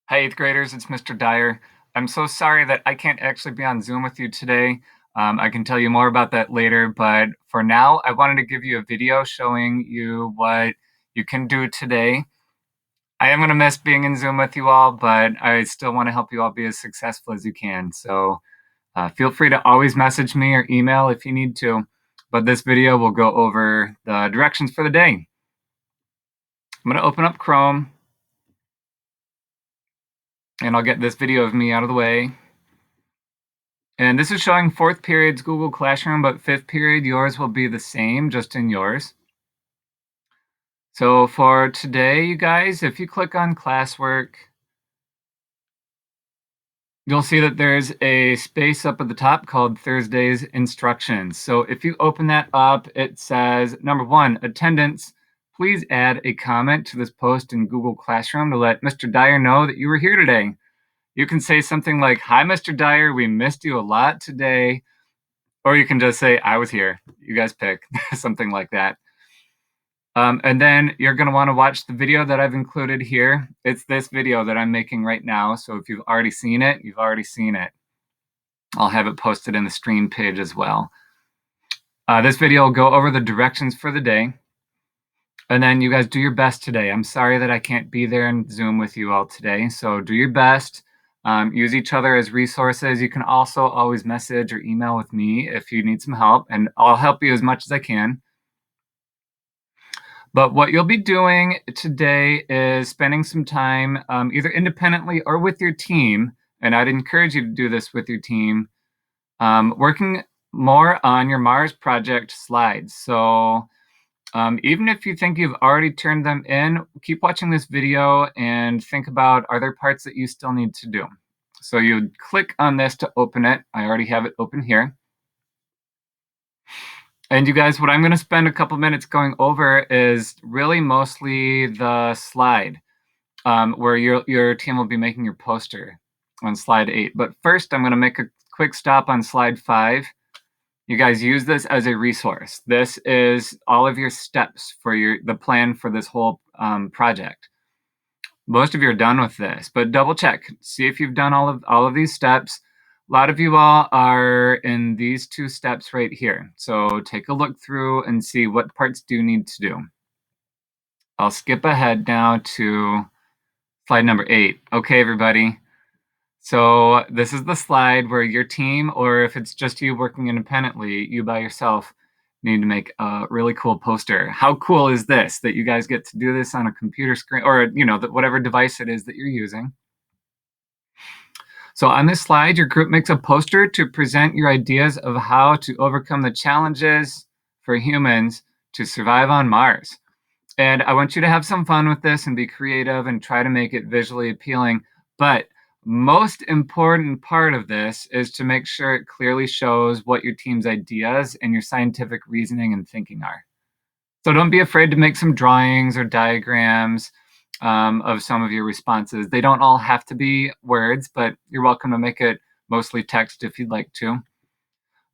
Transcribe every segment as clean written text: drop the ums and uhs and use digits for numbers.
Hi, 8th graders, it's Mr. Dyer. I'm so sorry that I can't actually be on Zoom with you today. I can tell you more about that later, but for now, I wanted to give you a video showing you what you can do today. I am going to miss being in Zoom with you all, but I still want to help you all be as successful as you can. So feel free to always message me or email if you need to, but this video will go over the directions for the day. I'm going to open up Chrome, and I'll get this video of me out of the way. And this is showing 4th period's Google Classroom, but 5th period, yours will be the same, just in yours. So for today, you guys, if you click on classwork, you'll see that there's a space up at the top called Thursday's instructions. So if you open that up, it says, number 1, attendance. Please add a comment to this post in Google Classroom to let Mr. Dyer know that you were here today. You can say something like, hi, Mr. Dyer, we missed you a lot today. Or you can just say, I was here. You guys pick, something like that. And then you're going to want to watch the video that I've included here. It's this video that I'm making right now. So if you've already seen it, you've already seen it. I'll have it posted in the stream page as well. This video will go over the directions for the day. And then you guys do your best today. I'm sorry that I can't be there in Zoom with you all today. So do your best. Use each other as resources. You can also always message or email with me if you need some help, and I'll help you as much as I can. But what you'll be doing today is spending some time either independently or with your team, and I'd encourage you to do this with your team, working more on your Mars project slides. So even if you think you've already turned them in, keep watching this video and think about, are there parts that you still need to do? So you click on this to open it. I already have it open here. And you guys, what I'm going to spend a couple minutes going over is really mostly the slide where your team will be making your poster on slide 8. But first, I'm going to make a quick stop on slide 5. You guys use this as a resource. This is all of your steps for the plan for this whole project. Most of you are done with this, but double check. See if you've done all of these steps. A lot of you all are in these 2 steps right here. So take a look through and see what parts do you need to do. I'll skip ahead now to slide number 8. Okay, everybody. So this is the slide where your team, or if it's just you working independently, you by yourself, need to make a really cool poster. How cool is this, that you guys get to do this on a computer screen, or whatever device it is that you're using? So on this slide, your group makes a poster to present your ideas of how to overcome the challenges for humans to survive on Mars. And I want you to have some fun with this and be creative and try to make it visually appealing. But most important part of this is to make sure it clearly shows what your team's ideas and your scientific reasoning and thinking are. So don't be afraid to make some drawings or diagrams of some of your responses. They don't all have to be words, but you're welcome to make it mostly text if you'd like to.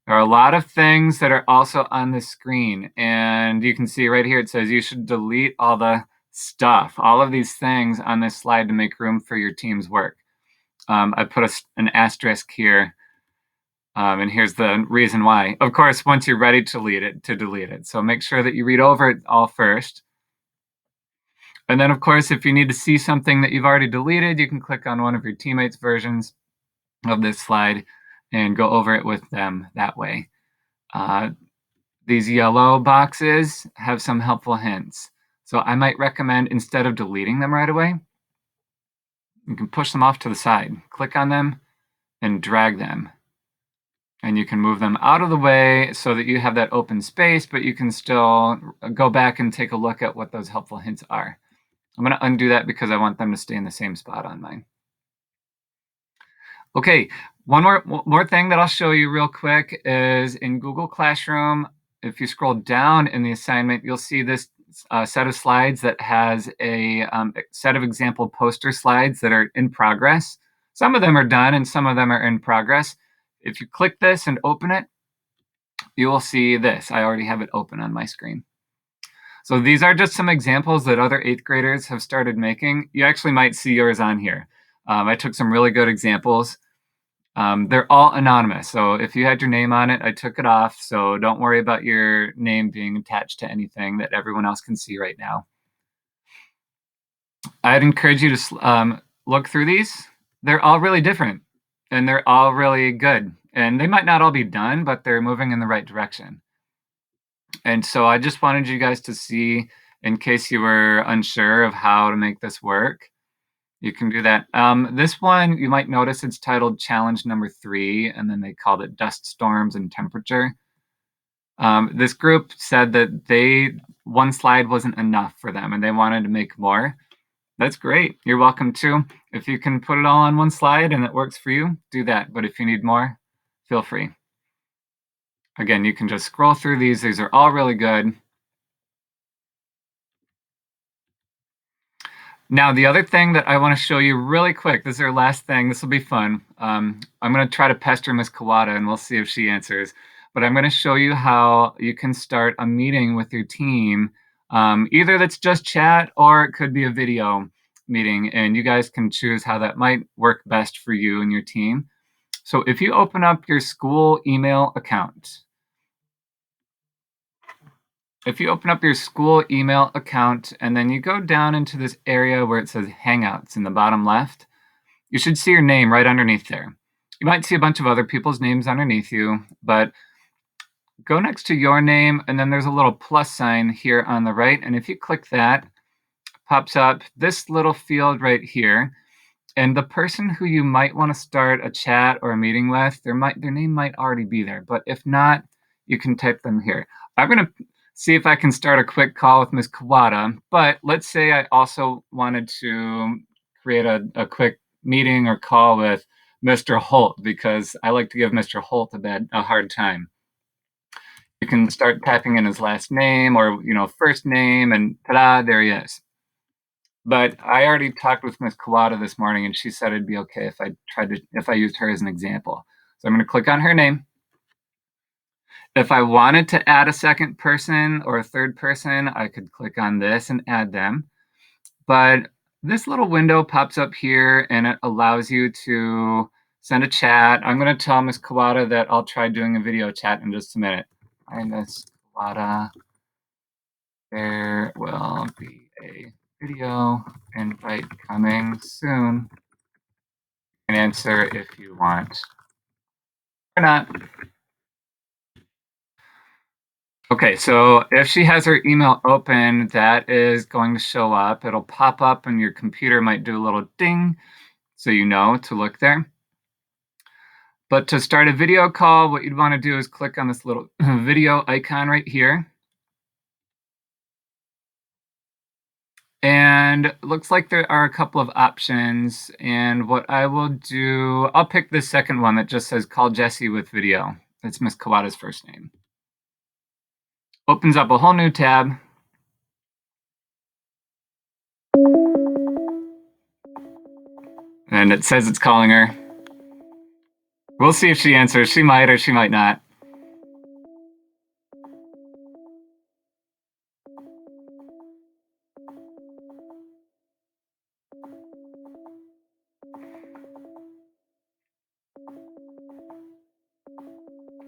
There are a lot of things that are also on the screen, and you can see right here it says you should delete all the stuff, all of these things on this slide to make room for your team's work. I put an asterisk here, and here's the reason why. Of course, once you're ready to delete it. So make sure that you read over it all first. And then, of course, if you need to see something that you've already deleted, you can click on one of your teammates' versions of this slide and go over it with them that way. These yellow boxes have some helpful hints. So I might recommend, instead of deleting them right away, you can push them off to the side. Click on them and drag them. And you can move them out of the way so that you have that open space, but you can still go back and take a look at what those helpful hints are. I'm going to undo that because I want them to stay in the same spot on mine. Okay, one more thing that I'll show you real quick is in Google Classroom. If you scroll down in the assignment, you'll see this set of slides that has a set of example poster slides that are in progress. Some of them are done and some of them are in progress. If you click this and open it, you will see this. I already have it open on my screen. So these are just some examples that other 8th graders have started making. You actually might see yours on here. I took some really good examples. They're all anonymous. So if you had your name on it, I took it off. So don't worry about your name being attached to anything that everyone else can see right now. I'd encourage you to look through these. They're all really different and they're all really good. And they might not all be done, but they're moving in the right direction. And so I just wanted you guys to see, in case you were unsure of how to make this work, you can do that. This one, you might notice it's titled Challenge Number 3, and then they called it Dust Storms and Temperature. This group said that one slide wasn't enough for them and they wanted to make more. That's great. You're welcome to. If you can put it all on one slide and it works for you, do that. But if you need more, feel free. Again, you can just scroll through these. These are all really good. Now, the other thing that I want to show you really quick, this is our last thing. This will be fun. I'm going to try to pester Miss Kawada and we'll see if she answers. But I'm going to show you how you can start a meeting with your team. Either that's just chat or it could be a video meeting. And you guys can choose how that might work best for you and your team. So if you open up your school email account, and then you go down into this area where it says Hangouts in the bottom left, you should see your name right underneath there. You might see a bunch of other people's names underneath you, but go next to your name, and then there's a little plus sign here on the right. And if you click that, pops up this little field right here. And the person who you might want to start a chat or a meeting with, their name might already be there. But if not, you can type them here. I'm going to see if I can start a quick call with Ms. Kawada. But let's say I also wanted to create a quick meeting or call with Mr. Holt, because I like to give Mr. Holt a hard time. You can start typing in his last name or first name, and ta-da, there he is. But I already talked with Ms. Kawada this morning, and she said it'd be okay if I used her as an example. So I'm going to click on her name. If I wanted to add a second person or a third person, I could click on this and add them. But this little window pops up here, and it allows you to send a chat. I'm going to tell Ms. Kawada that I'll try doing a video chat in just a minute. Hi, Ms. Kawada. There will be a video invite coming soon. You can answer if you want or not. Okay, so if she has her email open, that is going to show up. It'll pop up and your computer might do a little ding, so you know to look there. But to start a video call, what you'd want to do is click on this little video icon right here. And it looks like there are a couple of options. And what I will do, I'll pick the second one that just says call Jesse with video. That's Miss Kawada's first name. Opens up a whole new tab. And it says it's calling her. We'll see if she answers. She might or she might not.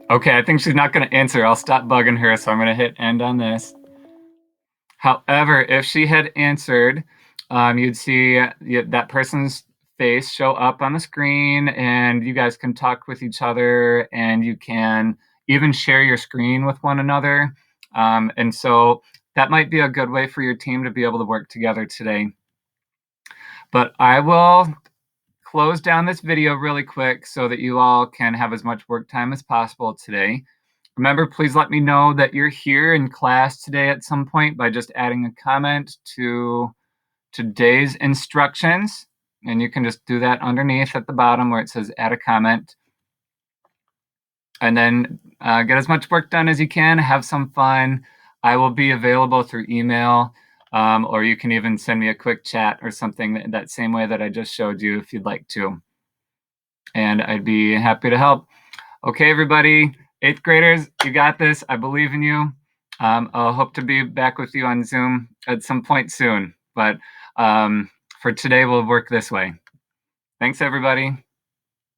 Okay, I think she's not going to answer. I'll stop bugging her, so I'm going to hit end on this. However, if she had answered, you'd see that person's face show up on the screen, and you guys can talk with each other, and you can even share your screen with one another. And so that might be a good way for your team to be able to work together today. But I will close down this video really quick so that you all can have as much work time as possible today. Remember, please let me know that you're here in class today at some point by just adding a comment to today's instructions. And you can just do that underneath at the bottom where it says add a comment. And then get as much work done as you can. Have some fun. I will be available through email, or you can even send me a quick chat or something that same way that I just showed you if you'd like to. And I'd be happy to help. Okay, everybody, 8th graders, you got this. I believe in you. I'll hope to be back with you on Zoom at some point soon. But for today, we'll work this way. Thanks, everybody.